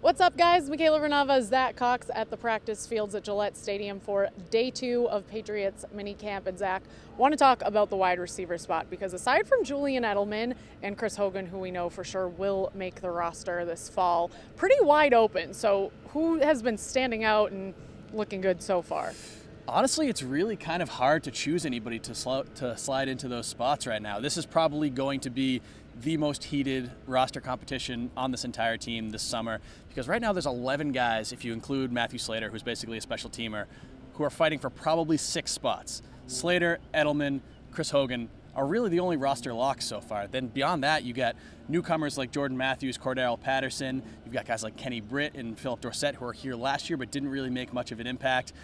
What's up, guys? Michaela Vernava, Zack Cox at the practice fields at Gillette Stadium for day 2 of Patriots minicamp. And Zack, want to talk about the wide receiver spot because aside from Julian Edelman and Chris Hogan, who we know for sure will make the roster this fall, pretty wide open. So who has been standing out and looking good so far? Honestly, it's really kind of hard to choose anybody to slide into those spots right now. This is probably going to be the most heated roster competition on this entire team this summer because right now there's 11 guys, if you include Matthew Slater, who's basically a special teamer, who are fighting for probably 6 spots. Slater, Edelman, Chris Hogan are really the only roster locks so far. Then beyond that, you got newcomers like Jordan Matthews, Cordell Patterson. You've got guys like Kenny Britt and Philip Dorsett who are here last year but didn't really make much of an impact.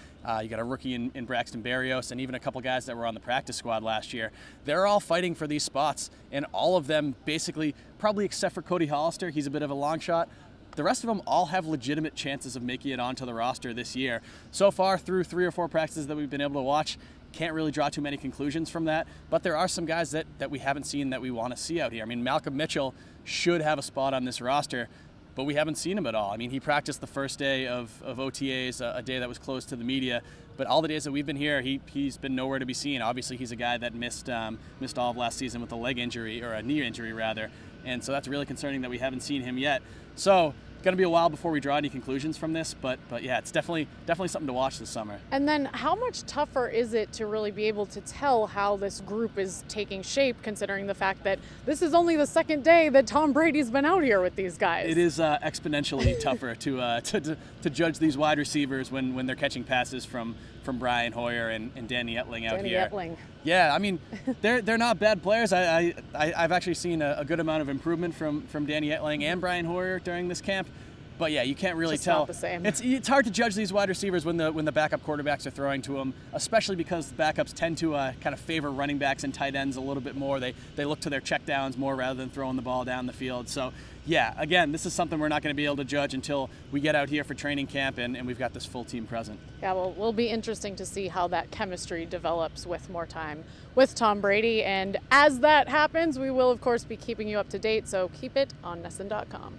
You got a rookie in Braxton Berrios and even a couple guys that were on the practice squad last year. They're all fighting for these spots, and all of them basically, probably except for Cody Hollister, he's a bit of a long shot. The rest of them all have legitimate chances of making it onto the roster this year. So far, through 3 or 4 practices that we've been able to watch, can't really draw too many conclusions from that, but there are some guys that we haven't seen that we want to see out here. I mean, Malcolm Mitchell should have a spot on this roster, but we haven't seen him at all. I mean, he practiced the first day of OTAs, a day that was closed to the media, but all the days that we've been here, he's been nowhere to be seen. Obviously, he's a guy that missed all of last season with a leg injury, or a knee injury rather, and so that's really concerning that we haven't seen him yet. So going to be a while before we draw any conclusions from this, but yeah, it's definitely something to watch this summer. And then how much tougher is it to really be able to tell how this group is taking shape, considering the fact that this is only the second day that Tom Brady's been out here with these guys? It is exponentially tougher to judge these wide receivers when they're catching passes from Brian Hoyer and Danny Etling out here. Etling. Yeah, I mean, they're not bad players. I've actually seen a good amount of improvement from Danny Etling and Brian Hoyer during this camp. But yeah, you can't really tell. Not the same. It's hard to judge these wide receivers when the backup quarterbacks are throwing to them, especially because the backups tend to kind of favor running backs and tight ends a little bit more. They look to their checkdowns more rather than throwing the ball down the field. So yeah, again, this is something we're not going to be able to judge until we get out here for training camp and we've got this full team present. Yeah, well, it'll be interesting to see how that chemistry develops with more time with Tom Brady. And as that happens, we will, of course, be keeping you up to date. So keep it on NESN.com.